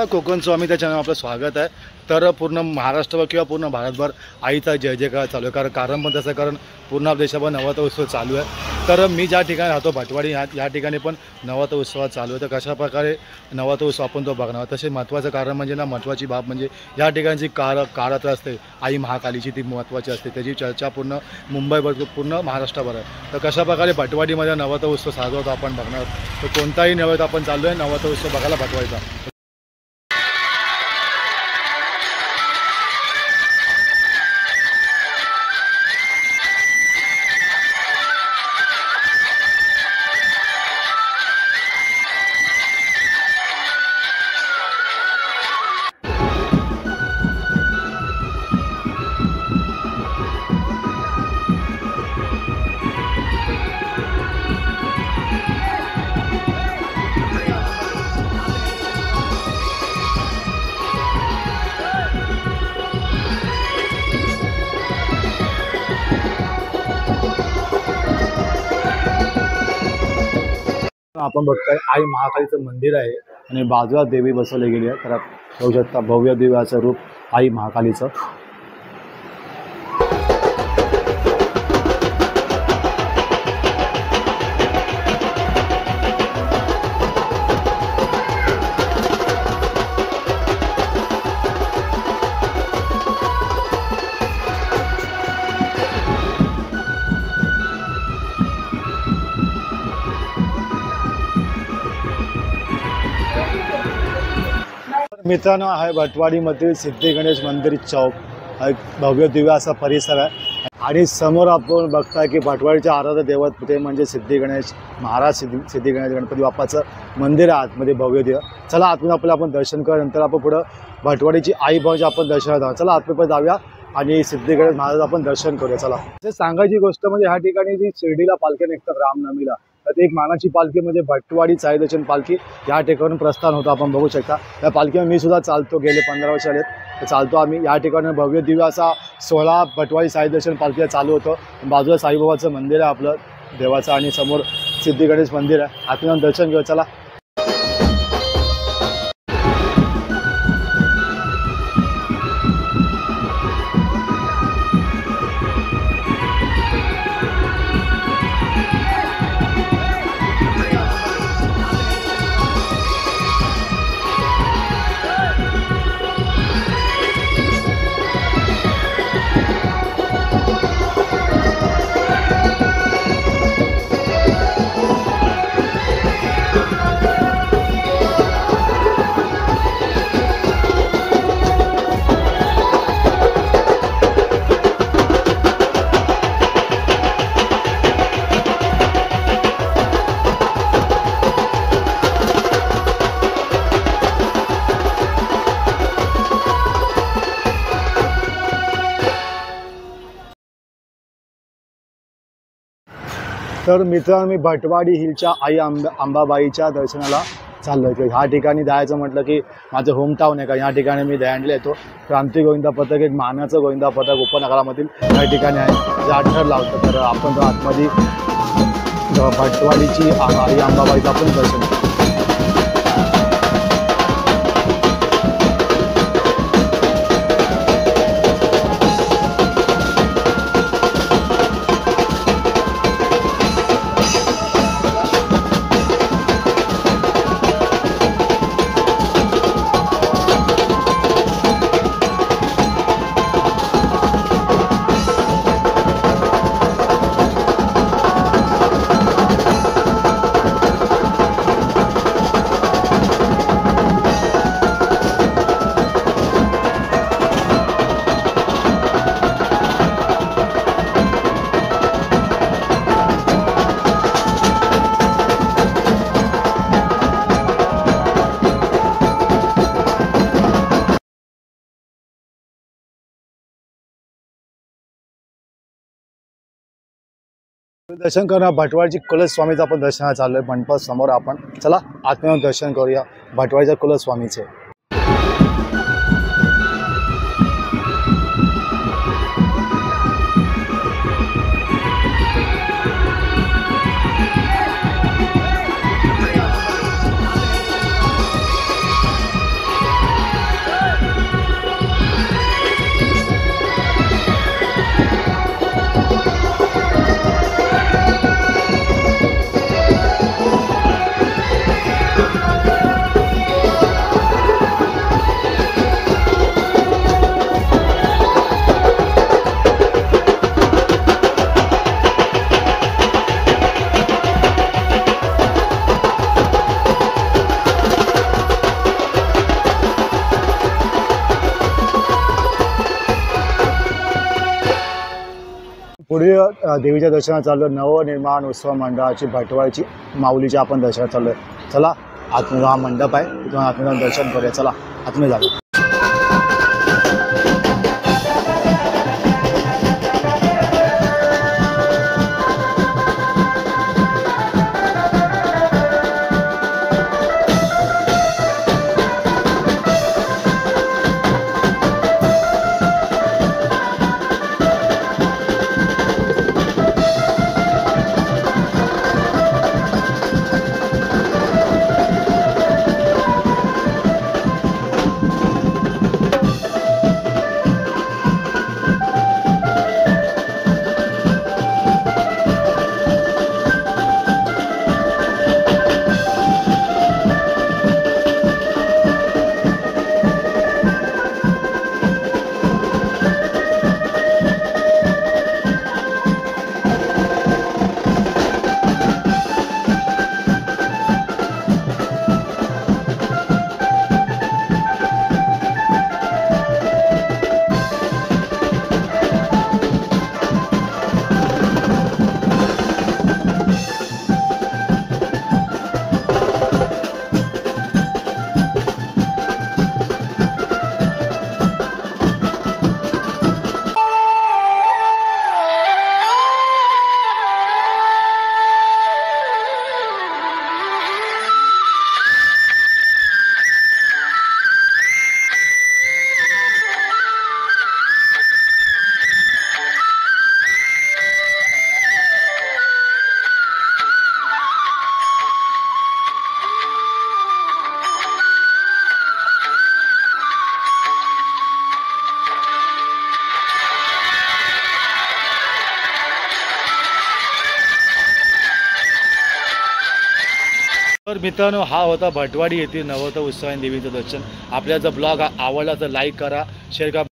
कोकण स्वामी त्या चॅनल आपलं स्वागत आहे। तर पूर्ण महाराष्ट्र किंवा पूर्ण भारतभर आईचा जय जयकार चालू आहे। कारण पण तसं कारण पूर्ण देशाभर नवरात्र उत्सव चालू आहे। तर मी ज्या ठिकाणी राहतो भटवाडी या ठिकाणी पण नवरात्र उत्सव चालू आहे। तर कशा प्रकारे नवरात्र उत्सव आपण तो बघणार। तसे महत्त्वाचं कारण म्हणजे ना महत्त्वाची बाब म्हणजे या ठिकाणची कारत्र असते आई महाकालीची ती महत्त्वाची असते। त्याची चर्चा पूर्ण मुंबईभर पूर्ण महाराष्ट्रभर आहे। तर कशा प्रकारे भटवाडीमध्ये नवरात्र उत्सव साजरा होतो आपण बघणार। तर कोणताही नवरात्र आपण चालू आहे नवरात्र उत्सव बघायला भटवाडीचा। आपण बघताय आई महाकालीचं मंदिर आहे आणि बाजूला देवी बसवली गेली आहे। तर बघू शकता भव्य दिव्याचं रूप आई महाकालीचं। मित्रांनो आहे भटवाडीमधील सिद्धी गणेश मंदिर चौक हा एक भव्य दिव्य असा परिसर आहे आणि समोर आपण बघताय की भटवाडीचे आराध्य दैवत ते म्हणजे सिद्धी गणेश महाराज सिद्धी गणेश गणपती बाप्पाचं मंदिर आहे आतमध्ये भव्य दिव्य। चला आतमध्ये आपलं आपण दर्शन करू, नंतर आपण पुढं भटवाडीची आई भाऊची आपण दर्शनात जाऊ। चला आतमध्ये जाऊया आणि सिद्धी गणेश महाराज आपण दर्शन करूया। चला ते सांगायची गोष्ट म्हणजे ह्या ठिकाणी जी शिर्डीला पालखी निघतात रामनवमीला तर एक मानाची पालखी म्हणजे भटवाडी साईदर्शन पालखी या ठिकाणून प्रस्थान होतं। आपण बघू शकता त्या पालखीमध्ये मी सुद्धा चालतो, गेले 15 वर्ष आलेत तर चालतो आम्ही। या ठिकाणी भव्य दिव्य असा सोहळा भटवाडी साईदर्शन पालखीला चालू होतो। बाजूला साईबाबाचं मंदिर आहे आपलं देवाचं आणि समोर सिद्धी गणेश मंदिर आहे। आतून दर्शन घेऊ चला। तर मित्रांनो मी भटवाडी हिलच्या आई अंबाबाईच्या दर्शनाला चाललो आहे। ह्या ठिकाणी जायचं म्हटलं की माझं होमटाऊन आहे का या ठिकाणी मी दह्यांडला येतो। क्रांती गोविंदा पथक एक मानाचं गोविंदा पथक उपनगरामधील या ठिकाणी आहे जे आठवड लावतं। तर आपण तो आतमध्ये भटवाडीची आई अंबाबाईचं आपण दर्शन करू। दर्शन करूया भटवाडीची कुलस्वामीचं आपण दर्शनाला चाललोय मंडपात समोर आपण। चला आतमध्ये दर्शन करूया भटवाडीच्या कुलस्वामीचे। पुढे देवीच्या दर्शनात चाललो. नवनिर्माण उत्सव मंडळाची भटवाडीची माऊलीच्या आपण दर्शनात चाललो आहे. चला आतमध्ये हा मंडप आहे, तिथून आतमध्ये दर्शन करूया. चला आतमध्ये झालं. तर मित्रांनो, हा होता भटवाडी येथील नवरात्र उत्सव आणि देवीचं दर्शन. आपल्याला जर ब्लॉग आवडला तर लाईक करा, शेअर करा.